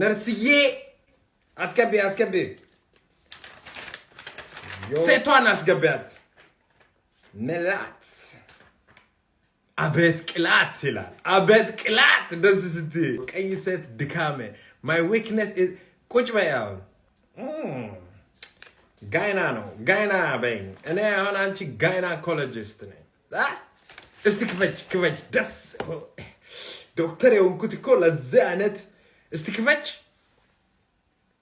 ነርስዬ አስገቢ ሴቷን አስገቢያት መላት አቤት ቅላት ይላል አቤት ቅላት ደስ ስትይ ቀይ ሴት ድካሜ my weakness is ቁጭ በያው ጋይና ነው ጋይና በይኝ እኔ አሁን አንቺ ጋይናኮሎጂስት ነኝ እስቲ ክፈች ደስ ዶክተር የሆንኩት እኮ ለዚህ አይነት እስቲ ክፈች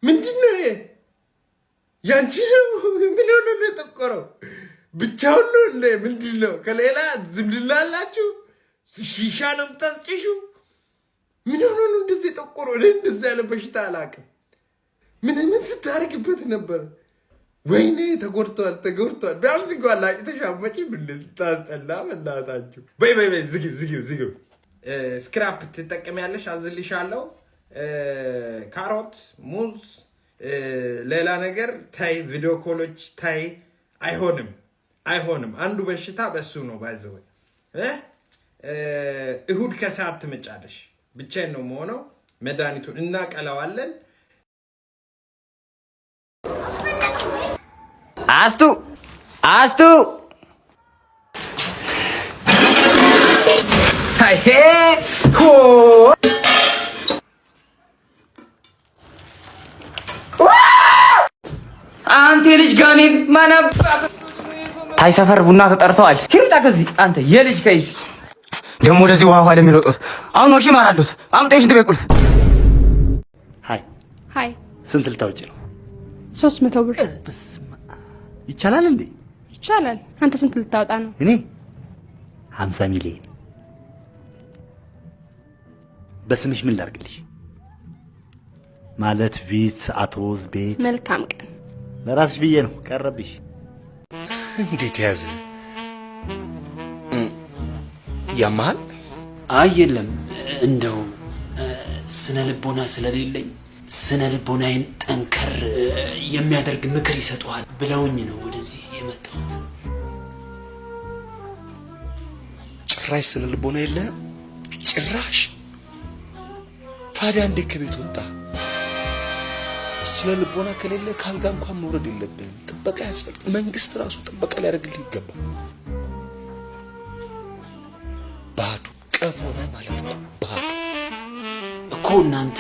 ምንድነው ያንቺ ምን ሆነ ነው ተቆረው ብቻውን ነው እንዴ ምንድነው ከሌላ ዝምድና አላችሁ ሺሻ ነው የምታስጭሹ ምን ሆነ ነው እንደዚህ ተቆረው እንደዚህ ያለ በሽታ አላውቅም ምን ስታርግበት ነበር ወይኔ ተጎርቷል ቢያንስ እንኳን ላጭተሻመጪ ምን ልታስጠላ በእናታችሁ በይ ዝጊው ስክራፕ ትጠቀሚያለሽ አዝልሻለሁ ካሮት ሙዝ ሌላ ነገር ታይ ቪዲዮ ኮሎች ታይ አይሆንም አንዱ በሽታ በሱ ነው ባይዘው እሁድ ከሰዓት ትመጫለሽ ብቻዬን ነው የምሆነው መድኃኒቱን እናቀላዋለን አስቱ ሃይ ሆ አንተ ልጅ ጋኔ ማናባ ታይ ሰፈር ቡና ተጠርተዋል ሂሩጣ ከዚህ አንተ የልጅ ከይዚ ደሞ ወደዚህ ውሃ ለሚሮጡት አሁን ወርሽ ማራሉት አምጤሽ እንደ በቁልፍ ሃይ ስንት ልታውጪ ነው 300 ብር ይቻላል እንዴ ይቻላል አንተ ስንት ልታወጣ ነው እኔ 50 ሚሊዮን በስምሽ ምን ላርግልሽ ማለት ቪት አቶዝ ቤት መልካም ቀን ለራስሽ ብዬ ነው ቀረብሽ እንዴት ያዘ ያማል አይየለም እንደው ስነ ልቦና ስለሌለኝ ስነ ልቦናዬን ጠንከር የሚያደርግ ምክር ይሰጡሃል ብለውኝ ነው ወደዚህ የመጣሁት ጭራሽ ስነ ልቦና የለ ጭራሽ ታዲያ እንዴት ከቤት ወጣ ስነ ልቦና ከሌለ ካልጋ እንኳን መውረድ የለብህም ጥበቃ ያስፈልግ መንግስት ራሱ ጥበቃ ሊያደርግልህ ይገባል ባዶ ቀፎነ ማለት ነው ባዶ እኮ እናንተ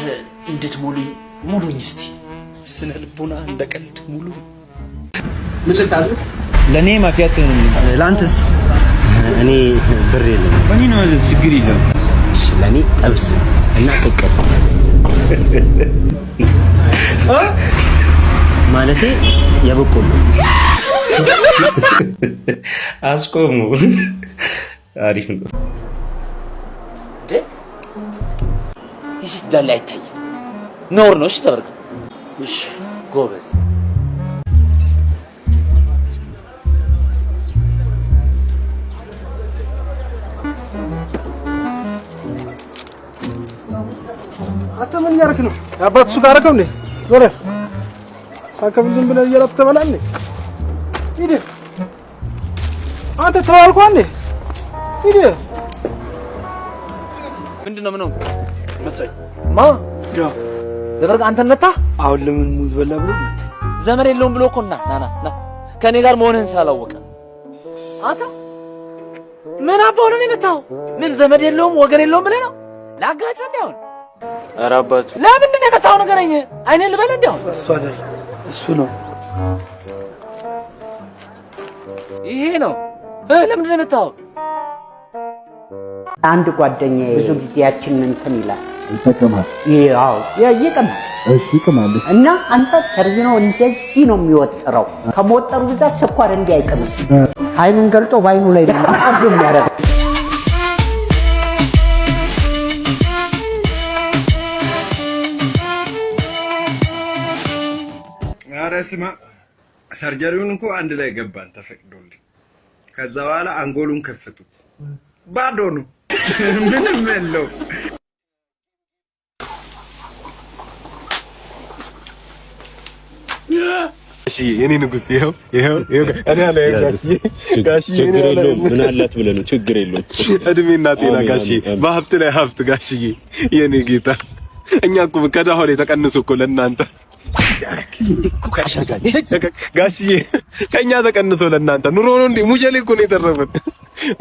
እንድትሞሉኝ እስቲ ስነ ልቦና እንደቀልድ ሙሉ ምን ልታዘዝ ለኔ ማፊያት ነው ላንተስ እኔ ብር የለም ወኒ ነው ችግር የለም እሺ ለኔ ጠብስ እና ቅቅል ማለቴ የበቆሎ አስቆሙ አሪፍ ነው እሺ ዳላ አይታይ ኖር ነው እሺ ተበርክ እሺ ጎበዝ አንተ ምን ያርክ ነው አባት እሱ ጋር አረከው እንዴ ዞረ ሳከብ ዝም ብለህ እየራክ ተበላልኝ ሂድ አንተ ተዋልኩ አንዴ ሂድ ምንድነው ምነው መጣይ ማ ያ ዘበርክ አንተን መታ አሁን ለምን ሙዝ በላ ብሎ መጣ ዘመን የለውም ብሎ እኮ ና ከኔ ጋር መሆንህን ስላላወቀ አንተ ምን አባው ነው የመታው ምን ዘመድ የለውም ወገን የለውም ብለህ ነው ላጋጭ እንዴው ኧረ አባቱ ለምንድን ነው የመታው ነገረኝ አይኔ ልበል እንዴው እሱ አይደል እሱ ነው ይሄ ነው ለምንድን ነው የመታው አንድ ጓደኛዬ ብዙ ጊዜያችን እንትን ይላል ይተከማል ያው ይቀማል እሺ ይቀማል እና አንተ ተርዝኖ እንደዚህ ነው የሚወጥረው ከመወጠሩ ብዛት ስኳር እንዲያይቀምስ አይኑን ገልጦ ባይኑ ላይ አርዶ የሚያረግ አረስማ ሰርጀሪውን እንኳን አንድ ላይ ገባን ተፈቅዶልኝ ከዛ በኋላ አንጎሉን ከፈቱት ባዶ ነው ምንም የለው እሺ የኔ ንጉስ ይሄው እኔ አለ ጋሺ ችግር የለውም ምን አላት ብለህ ነው ችግር የለውም እድሜና ጤና ጋሺ በሀብት ላይ ሀብት ጋሺ የኔ ጌታ እኛ እኮ ከዳሆሌ ተቀንሶ እኮ ለእናንተ ጋሽዬ ከኛ ተቀንሶ ለእናንተ ኑሮ ነው እንዴ? ሙጀሌ እኮ ነው የተረፈን።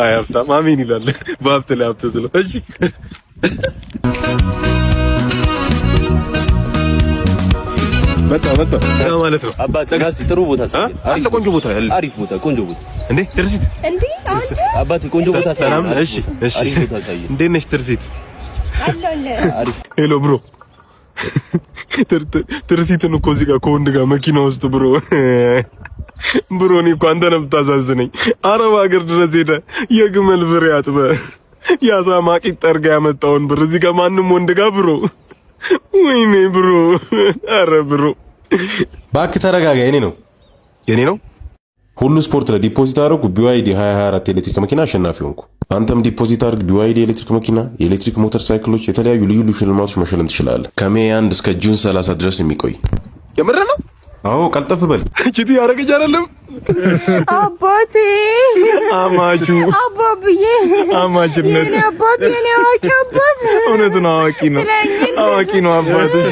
አይ ሀብታም አሜን ይላል በሀብት ላይ ሀብት ስለ እሺ መጣ ማለት ነው። አባቴ ጋር ጥሩ ቦታ ሳይ አለ ቆንጆ ቦታ ያለ አሪፍ ቦታ ቆንጆ ቦታ እንዴ ትርሲት እንዴ አንተ አባቴ ቆንጆ ቦታ ሳይ ሰላም እሺ አሪፍ ቦታ ሳይ እንዴት ነሽ ትርሲት? አለለ አሪፍ ሄሎ ብሮ ትርሲትን እኮ እዚህ ጋር ከወንድ ጋር መኪና ውስጥ ብሮ እኔ እኮ አንተ ነው የምታሳዝነኝ። አረብ ሀገር ድረስ ሄደ የግመል ፍሬ አጥበህ ያሳማ ቂጥ ጠርጋ ያመጣውን ብር እዚህ ጋር ማንም ወንድ ጋር ብሮ ወይኔ ብሮ አረ ብሮ እባክህ ተረጋጋ። የኔ ነው ሁሉ ስፖርት ላይ ዲፖዚት አደረኩ። BYD 2024 ኤሌክትሪክ መኪና አሸናፊ ሆንኩ። አንተም ዲፖዚት አድርግ። BYD ኤሌክትሪክ መኪና፣ የኤሌክትሪክ ሞተር ሳይክሎች፣ የተለያዩ ልዩ ሽልማቶች መሸለም ትችላለህ። ከሜይ 1 እስከ ጁን 30 ድረስ የሚቆይ የምር ነው። አዎ ቀልጠፍ በል። ቺቲ ያረገች አይደለም አባቴ አማቹ አባብዬ አማችነት የኔ አባት የኔ አዋቂ አባት እውነት ነው። አዋቂ ነው አባትሽ።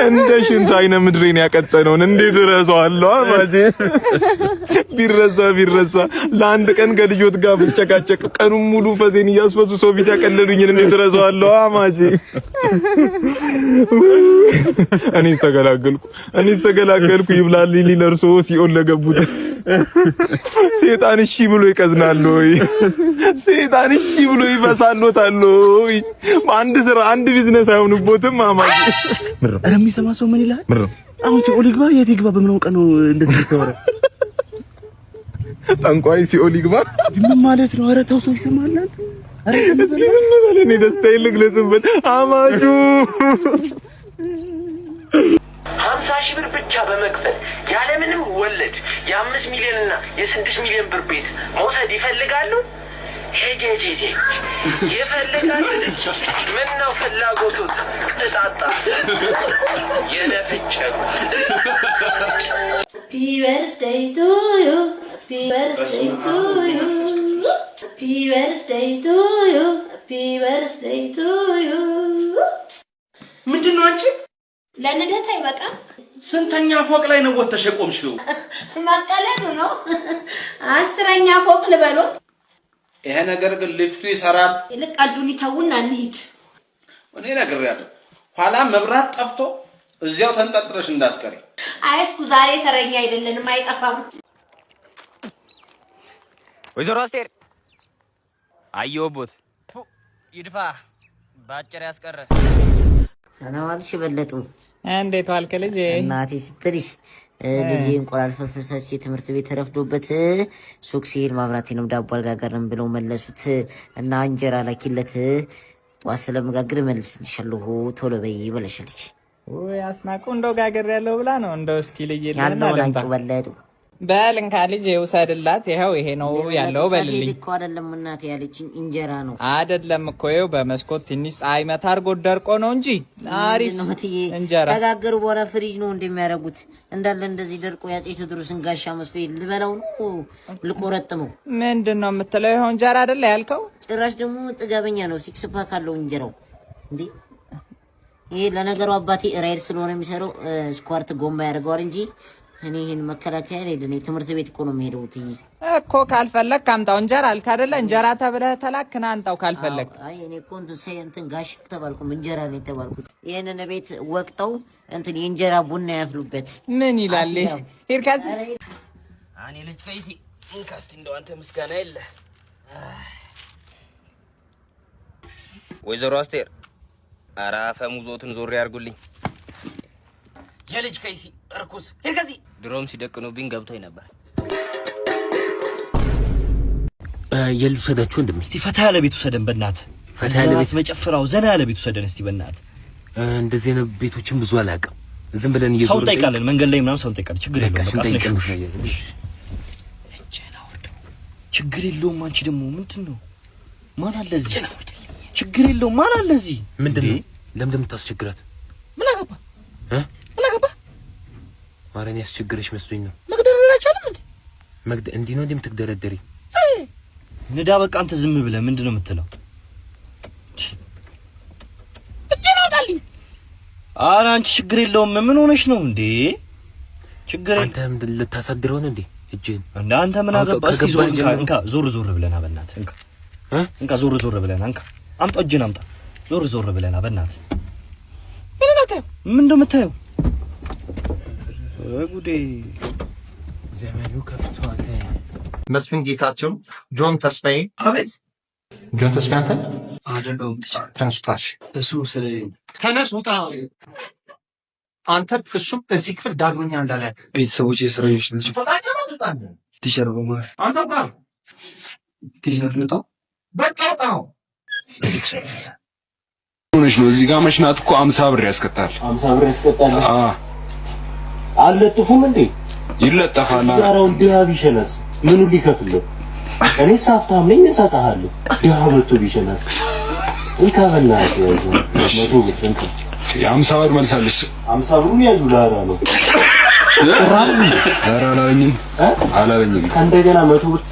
እንደ ሽንት አይነ ምድሬን ያቀጠነውን እንዴት እረሳዋለሁ? አማቼ ቢረሳ ለአንድ ቀን ከልጆት ጋር ብጨቃጨቅ ቀኑን ሙሉ ፈዜን እያስፈሱ ሰው ፊት ያቀለሉኝን እንዴት እረሳዋለሁ? አማቼ እኔስ ተገላገልኩ። ይብላልኝ ለርሶ ሲኦል ለገቡት ሴጣን እሺ ብሎ ይቀዝናል ወይ? ሴጣን እሺ ብሎ ይፈሳሎታል ወይ? አንድ ስራ አንድ ቢዝነስ አይሆንቦትም። አማኝ ኧረ የሚሰማ ሰው ምን ይላል? አሁን ሲኦል ይግባ የት ይግባ? በምን ቀን ነው እንደዚህ ተወረ? ጠንቋይ ሲኦል ይግባ ምን ማለት ነው? ኧረ ተው ሰው ይሰማል። ኧረ እስኪ ዝም በል እኔ ደስታዬን ልግለጽበት። አማቹ 50 ሺህ ብር ብቻ በመክፈል ያለምንም ወለድ የ5 ሚሊዮን እና የ6 ሚሊዮን ብር ቤት መውሰድ ይፈልጋሉ? ሄጄ ይፈልጋሉ? ምን ነው ፍላጎቱት? ቅጣጣ የነፍጨሩ Happy birthday to you. Happy birthday to you. Happy birthday to you. Happy birthday to you. ምንድነው አንቺ? ለልደት አይበቃም? ስንተኛ ፎቅ ላይ ነው ወጥተሽ የቆምሽው? መቀለዱ ነው። 10ኛ ፎቅ ልበሎት። ይሄ ነገር ግን ሊፍቱ ይሰራል። ይልቅ አዱኒ ተውና እንሂድ። እኔ ነግሬያለሁ። ኋላ መብራት ጠፍቶ እዚያው ተንጠልጥለሽ እንዳትቀሪ። አይስኩ ዛሬ ተረኛ አይደለንም፣ አይጠፋም። ወይዘሮ አስቴር አየሁቦት ይድፋ ባጭር ያስቀረ። ሰላም አልሽ በለጡ። እንዴት ዋልክ ልጄ? እናቴ ስትልሽ ልጄ እንቁላል ፍርፍርሰች ትምህርት ቤት ተረፍዶበት ሱቅ ሲሄድ ማብራቴንም ዳቦ አልጋገርም ብለው መለሱት እና እንጀራ ላኪለት ጠዋት ስለመጋገር መልስልሻለሁ ቶሎ በይ ብለሻለች። ወይ አስናቁ እንደው ጋገር ያለው ብላ ነው እንደው እስኪ ልይልና ያለው አንቺ በለጡ በል እንካ ልጄ ውሰድላት። ይሄው ይሄ ነው ያለው በልልኝ እኮ አይደለም እናቴ ያለችኝ እንጀራ ነው አይደለም እኮ ይኸው በመስኮት ትንሽ ፀሐይ መታር ጎደርቆ ነው እንጂ አሪፍ እንጀራ ተጋገሩ በኋላ ፍሪጅ ነው እንደሚያደርጉት እንዳለ እንደዚህ ደርቆ ያጼ ቴዎድሮስን ጋሻ መስሎ ልበላው ነው ልቆረጥመው። ምንድነው የምትለው? ይኸው እንጀራ አይደለ ያልከው? ጭራሽ ደግሞ ጥጋበኛ ነው። ሲክስ ፓክ አለው እንጀራው እንዴ! ይሄ ለነገሩ አባቴ ራይድ ስለሆነ የሚሰራው ስኳርት ጎማ ያደርገዋል እንጂ እኔ ይሄን መከላከያ አይደለም። ትምህርት ቤት እኮ ነው የሚሄደው እኮ። ካልፈለክ አምጣው እንጀራ አልክ አይደለ? እንጀራ ተብለህ ተላክና አንጣው ካልፈለክ። አይ እኔ እኮ እንትን ጋሽ ተባልኩም እንጀራ ነው የተባልኩት። ይሄንን ቤት ወቅተው እንትን የእንጀራ ቡና ያፍሉበት ምን ይላል? ሂርካዝ እኔ ልጅ ከይሲ እንካስቲ እንደው አንተ ምስጋና የለ። ወይዘሮ አስቴር ኧረ አፈሙዞትን ዞር ያርጉልኝ። የልጅ ከይሲ እርኩስ ሂርካዚ ድሮም ሲደቅኑብኝ ገብቶኝ ነበር። የልጅ ሰዳችሁ እንደም እስቲ ፈታ ያለ ቤት ወሰደን በእናት ፈታ ያለ ቤት መጨፈራው ዘና ያለ ቤት ወሰደን እስቲ በእናት። እንደዚህ ነው ቤቶችን ብዙ አላውቅም። ዝም ብለን ሰው ጠይቃለን፣ መንገድ ላይ ምናምን ሰው ጠይቃለን። ችግር የለውም ችግር የለውም። አንቺ ደግሞ ምንድነው? ማን አለ እዚህ? ችግር የለውም። ማን አለ እዚህ? ምንድነው? ለምን እንደምታስቸግራት ምን አገባ ምን አገባ? ማረኝ ያስቸግረሽ መስሎኝ ነው። መግደርደር አይቻልም እንዴ? እንዲህ ነው እንደምትደረደሪ ንዳ። በቃ አንተ ዝም ብለህ ምንድነው የምትለው? እጄን አውጣልኝ። ኧረ አንቺ ችግር የለውም። ምን ሆነሽ ነው እንዴ? ችግር አንተ ምን ልታሳድረው ነው እንዴ? እጅን እንደ አንተ ምን አገባ? እስኪ እንካ ዞር ብለና በእናትህ እንካ ዞር ብለና እንካ አምጣ፣ እጅን አምጣ። ዞር ብለና በእናትህ ምን እንደምታየው ጉዴ። ዘመኑ ከፍቷል። መስፍን ጌታቸው፣ ጆን ተስፋዬ። አቤት ጆን ተስፋዬ አንተ አይደለም። ተነሱታሽ እሱ ስለ ተነስ ውጣ። አንተ እሱም እዚህ ክፍል ዳግመኛ እንዳለ ቤተሰቦች የስራዮች ናቸው። ቲሸር በማር አንተ ባ ቲሸር ልጣው በቃ ጣው ሆነሽ ነው። እዚህ ጋር መሽናት እኮ 50 ብር ያስቀጣል። 50 ብር ያስቀጣል። አለጥፉም እንዴ? ይለጠፋል። ያራው ዲያ ቢሸነስ ምኑ ሊከፍል? እኔ ሳፍታም ነኝ እሰጥሃለሁ። ዲያ መቶ ቢሸነስ እንካበና ያዙ መቶ ብር እንካ። የ50 ብር መልሳለሽ። 50 ብሩን ያዙ ላራ ነው አላለኝም። እንደገና መቶ ብር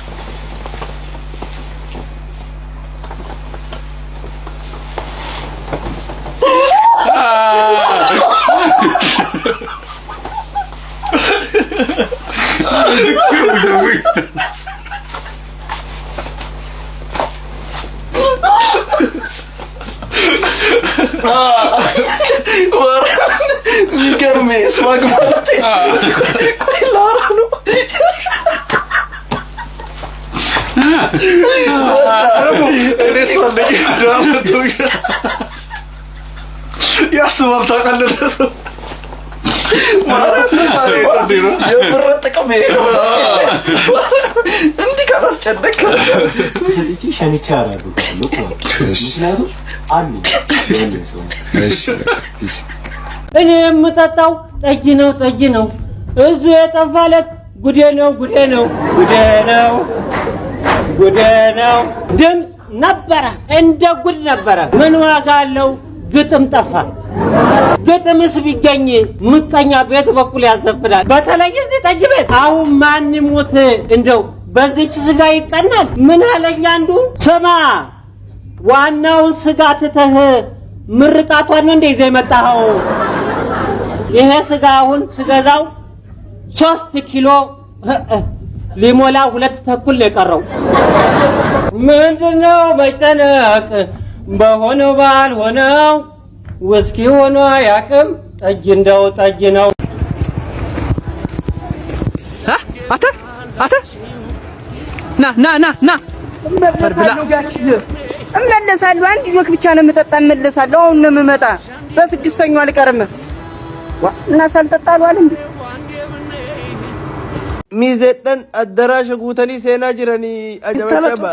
ይገርም ስማግ ማለት ቆይ ላራ ነው እኔ ሰለኝ ዳምቱ ያስባል ታቀለለሰ የብር ጥቅም ነው እንዲህ ካላስጨነቅ ሸንቻ አራዱ ምክንያቱም አሉ እኔ የምጠጣው ጠጅ ነው እዙ የጠፋለት ጉዴ ነው ድምፅ ነበረ እንደ ጉድ ነበረ። ምን ዋጋ አለው? ግጥም ጠፋ። ግጥምስ ቢገኝ ምቀኛ ቤት በኩል ያዘፍናል። በተለይ እዚህ ጠጅ ቤት አሁን ማን ሞት እንደው በዚች ስጋ ይቀናል። ምን አለኝ አንዱ፣ ስማ ዋናውን ስጋ ትተህ ምርቃቷን ነው እንደ ይዘህ የመጣኸው። ይሄ ስጋ አሁን ስገዛው 3 ኪሎ ሊሞላ 2 ተኩል ነው የቀረው። ምንድነው መጨነቅ በሆነው ባልሆነው ውስኪ ሆኖ ያቅም ጠጅ እንደው ጠጅ ነው። አተ ና እመለሳለሁ። አንድ ጆክ ብቻ ነው የምጠጣ። እመለሳለሁ። አሁን ነው የምመጣ። በስድስተኛው አልቀርም እና ሳልጠጣ አልዋል እንዴ ሚዘደን አዳራሽ ጉተኒ ሴና ጅረኒ አጀበጨባ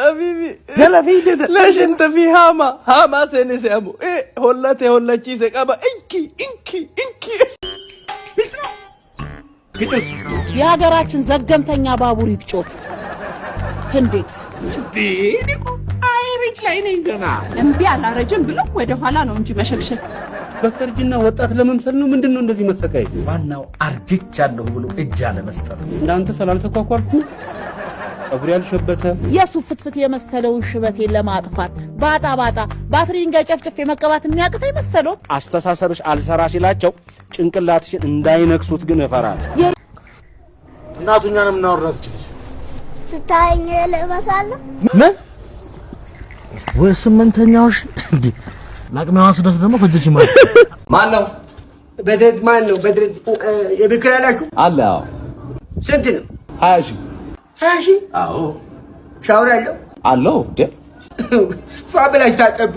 حبيبي جلا في كده ليش انت في هاما سني سامو ايه هولتي سقابا انكي የሀገራችን ዘገምተኛ ባቡር ይቅጮት ፍንዴክስ ዲኒኮ አይሪች ላይ ነኝ ገና እምቢ አላረጅም ብሎ ወደ ኋላ ነው እንጂ መሸብሸብ በሰርጅና ወጣት ለመምሰል ነው። ምንድነው እንደዚህ መሰቃይ? ዋናው አርጅቻለሁ ብሎ እጅ አለ መስጠት። እንዳንተ ስላልተኳኳልኩ ጸጉር ያልሸበተ የሱ ፍትፍት የመሰለውን ሽበቴን ለማጥፋት ባጣ ባትሪን ገጨፍጭፍ የመቀባት የሚያቅት አይመሰለው። አስተሳሰብሽ አልሰራ ሲላቸው ጭንቅላትሽን እንዳይነክሱት ግን እፈራለሁ። እናቱኛንም እናወራት ይችላል ስታየኝ ለማሳለ ምን ወይ ስምንተኛውሽ እንዴ ላቅመዋስ ደስ ደግሞ ፈጅች ማለት ማን ነው? በደድ ማን ነው? በደድ የብክራላችሁ አለ። አዎ ስንት ነው? 20 አዎ ሻወር አለው አለው። ፋብላሽ ታጠቡ